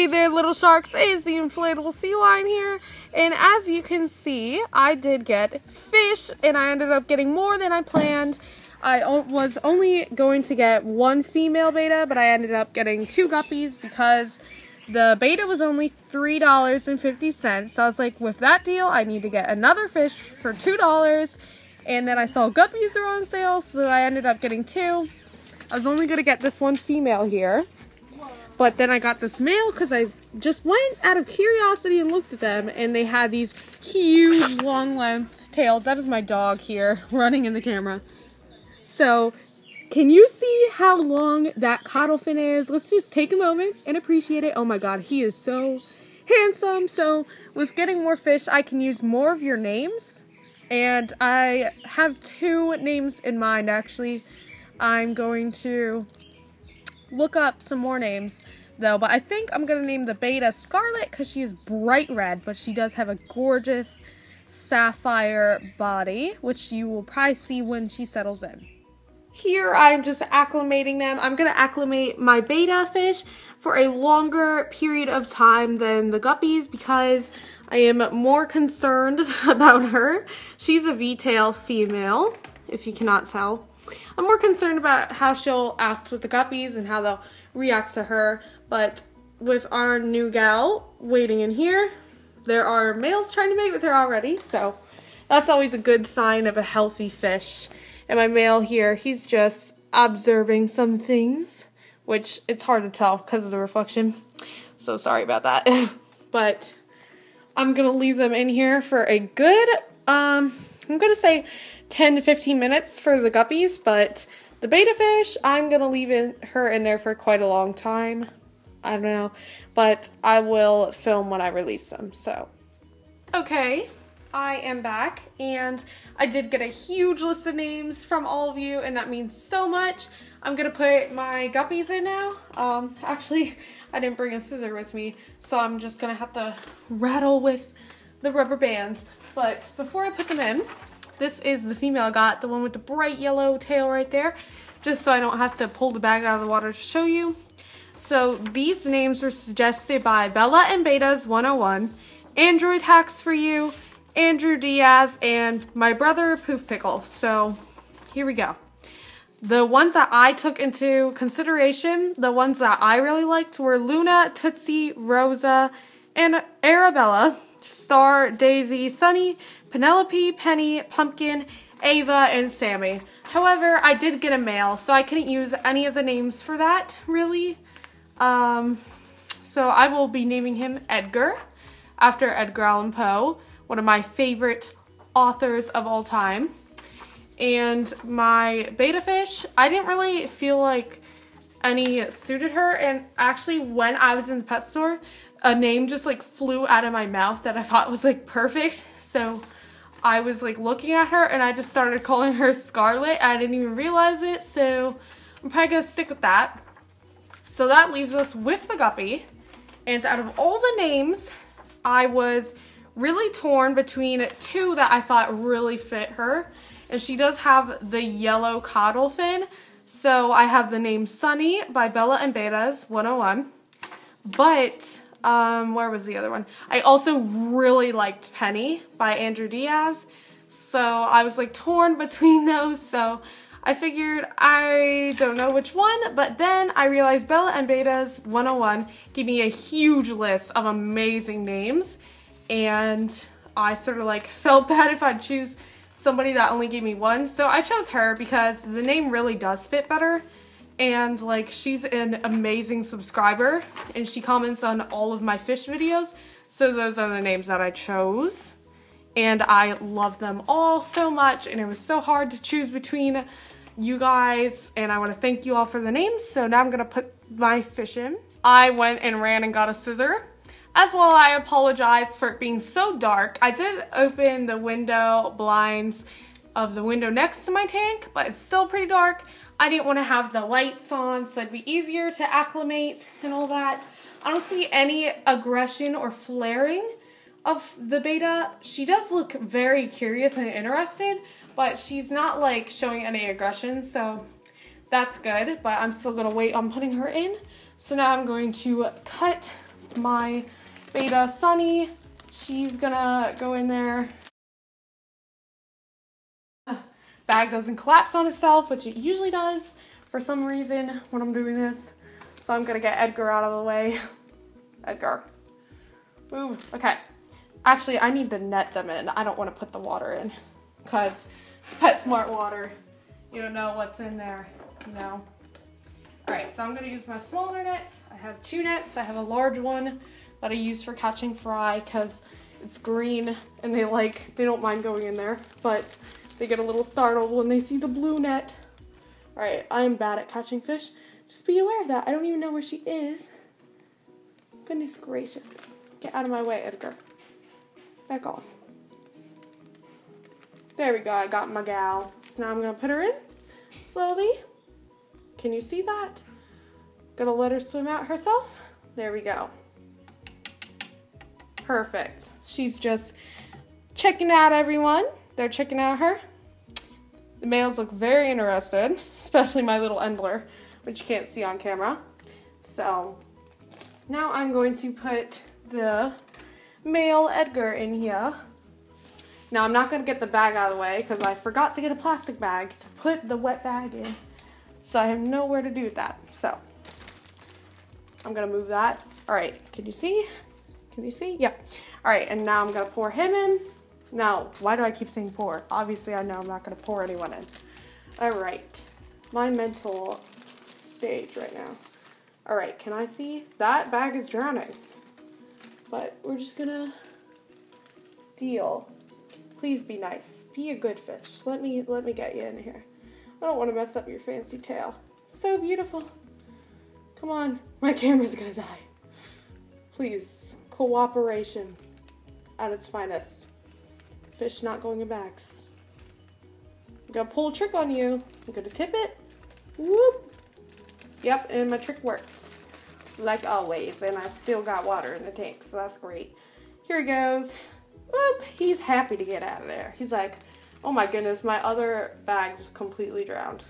Hey there, little sharks. It's the inflatable sea lion here, and as you can see, I did get fish, and I ended up getting more than I planned. I was only going to get one female betta, but I ended up getting 2 guppies because the betta was only $3.50. So I was like, with that deal, I need to get another fish for $2. And then I saw guppies are on sale, so I ended up getting 2. I was only going to get this one female here. But then I got this male because I just went out of curiosity and looked at them, and they had these huge long length tails. That is my dog here running in the camera. So can you see how long that caudal fin is? Let's just take a moment and appreciate it. Oh my god, he is so handsome. So with getting more fish, I can use more of your names. And I have 2 names in mind, actually. I'm going to look up some more names though, but I think I'm gonna name the betta Scarlet because she is bright red, but she does have a gorgeous sapphire body, which you will probably see when she settles in. Here I'm just acclimating them. I'm gonna acclimate my betta fish for a longer period of time than the guppies because I am more concerned about her. She's a V-tail female, if you cannot tell. I'm more concerned about how she'll act with the guppies and how they'll react to her, but with our new gal waiting in here, there are males trying to mate with her already, so that's always a good sign of a healthy fish. And my male here, he's just observing some things, which it's hard to tell because of the reflection, so sorry about that. But I'm gonna leave them in here for a good, I'm gonna say 10 to 15 minutes for the guppies, but the betta fish, I'm gonna leave her in there for quite a long time. I don't know, but I will film when I release them, so. Okay, I am back, and I did get a huge list of names from all of you, and that means so much. I'm gonna put my guppies in now. Actually, I didn't bring a scissor with me, so I'm just gonna have to rattle with the rubber bands. But before I put them in, this is the female I got, the one with the bright yellow tail right there, just so I don't have to pull the bag out of the water to show you. So these names were suggested by Bella and Bettas 101, Android Hacks for You, Andrew Diaz, and my brother Poof Pickle. So here we go. The ones that I took into consideration, the ones that I really liked were Luna, Tootsie, Rosa, and Arabella, Star, Daisy, Sunny, Penelope, Penny, Pumpkin, Ava, and Sammy. However, I did get a male, so I couldn't use any of the names for that, really. So I will be naming him Edgar, after Edgar Allan Poe, one of my favorite authors of all time. And my betta fish, I didn't really feel like any suited her, and actually when I was in the pet store, a name just like flew out of my mouth that I thought was like perfect. So I was like looking at her and I just started calling her Scarlet. I didn't even realize it, so I'm probably gonna stick with that. So that leaves us with the guppy. And out of all the names, I was really torn between 2 that I thought really fit her. And she does have the yellow caudal fin. So I have the name Sunny by Bella and Bettas 101. But where was the other one? I also really liked Penny by Andrew Diaz. So I was like torn between those. So I figured I don't know which one. But then I realized Bella and Bettas 101 gave me a huge list of amazing names. And I sort of like felt bad if I'd choose somebody that only gave me 1. So I chose her because the name really does fit better. And like, she's an amazing subscriber and she comments on all of my fish videos. So those are the names that I chose. And I love them all so much, and it was so hard to choose between you guys, and I want to thank you all for the names. So now I'm going to put my fish in. I went and ran and got a scissor. As well, I apologize for it being so dark. I did open the window blinds of the window next to my tank, but it's still pretty dark. I didn't want to have the lights on, so it'd be easier to acclimate and all that. I don't see any aggression or flaring of the betta. She does look very curious and interested, but she's not like showing any aggression, so that's good. But I'm still gonna wait on putting her in. So now I'm going to cut my Betta Sunny. She's gonna go in there. Bag doesn't collapse on itself, which it usually does for some reason when I'm doing this. So I'm gonna get Edgar out of the way. Edgar, move. Okay. Actually, I need to net them in. I don't want to put the water in because it's PetSmart water. You don't know what's in there, you know. All right, so I'm gonna use my smaller net. I have 2 nets. I have a large one that I use for catching fry because it's green and they don't mind going in there, but they get a little startled when they see the blue net. All right, I'm bad at catching fish. Just be aware of that. I don't even know where she is. Goodness gracious. Get out of my way, Edgar. Back off. There we go, I got my gal. Now I'm gonna put her in slowly. Can you see that? Gonna let her swim out herself. There we go. Perfect. She's just checking out everyone. They're checking out her. The males look very interested, especially my little Endler, which you can't see on camera. So now I'm going to put the male Edgar in here. Now I'm not going to get the bag out of the way because I forgot to get a plastic bag to put the wet bag in. So I have nowhere to do with that. So I'm going to move that. All right, can you see? Can you see? Yeah. All right, and now I'm going to pour him in. Now, why do I keep saying pour? Obviously I know I'm not going to pour anyone in. All right, my mental stage right now. All right, can I see? That bag is drowning. But we're just gonna deal. Please be nice. Be a good fish. Let me get you in here. I don't want to mess up your fancy tail. So beautiful. Come on. My camera's gonna die. Please. Cooperation at its finest. Fish not going in bags. I'm gonna pull a trick on you. I'm gonna tip it. Whoop. Yep, and my trick works. Like always, and I still got water in the tank, so that's great. Here he goes. Whoop, he's happy to get out of there. He's like, oh my goodness, my other bag just completely drowned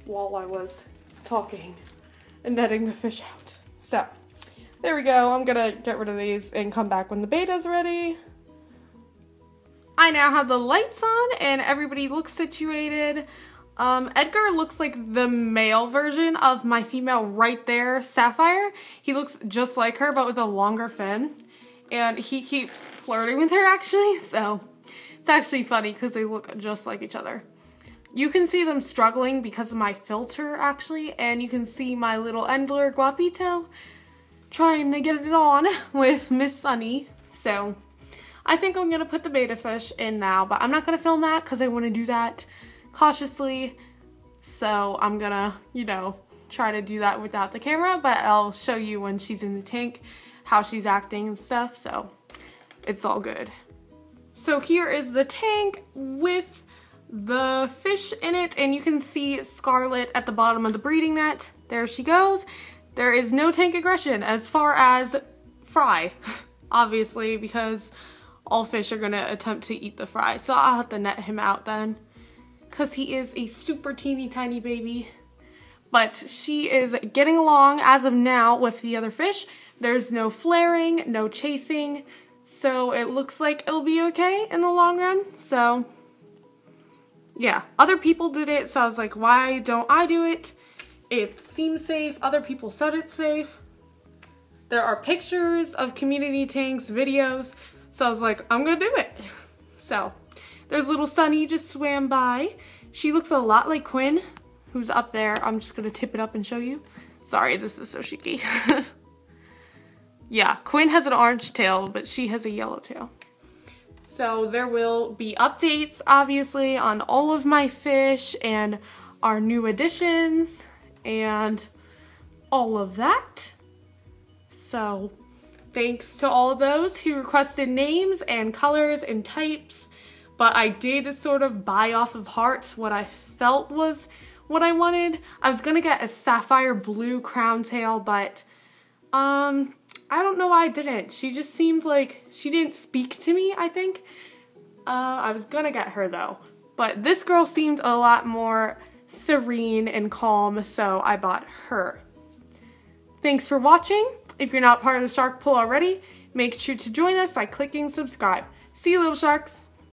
while I was talking and netting the fish out. So, there we go. I'm gonna get rid of these and come back when the Betta's ready. I now have the lights on and everybody looks situated. Edgar looks like the male version of my female right there, Sapphire. He looks just like her, but with a longer fin. And he keeps flirting with her, actually. So it's actually funny because they look just like each other. You can see them struggling because of my filter, actually. And you can see my little Endler Guapito trying to get it on with Miss Sunny. So I think I'm going to put the betta fish in now. But I'm not going to film that because I want to do that cautiously, so I'm gonna, you know, try to do that without the camera, but I'll show you when she's in the tank how she's acting and stuff, so it's all good. So here is the tank with the fish in it, and you can see Scarlet at the bottom of the breeding net. There she goes. There is no tank aggression as far as fry, obviously, because all fish are gonna attempt to eat the fry, so I'll have to net him out then, because he is a super teeny tiny baby. But she is getting along as of now with the other fish. There's no flaring, no chasing, so it looks like it'll be okay in the long run. So yeah, other people did it, so I was like, why don't I do it? It seems safe. Other people said it's safe. There are pictures of community tanks, videos, so I was like, I'm gonna do it. So there's little Sunny just swam by. She looks a lot like Quinn, who's up there. I'm just gonna tip it up and show you. Sorry, this is so shaky. Yeah, Quinn has an orange tail, but she has a yellow tail. So there will be updates, obviously, on all of my fish and our new additions and all of that. So thanks to all those who requested names and colors and types. But I did sort of buy off of heart what I felt was what I wanted. I was gonna get a sapphire blue crown tail, but I don't know why I didn't. She just seemed like she didn't speak to me, I think. I was gonna get her though. But this girl seemed a lot more serene and calm, so I bought her. Thanks for watching. If you're not part of the shark pool already, make sure to join us by clicking subscribe. See you, little sharks.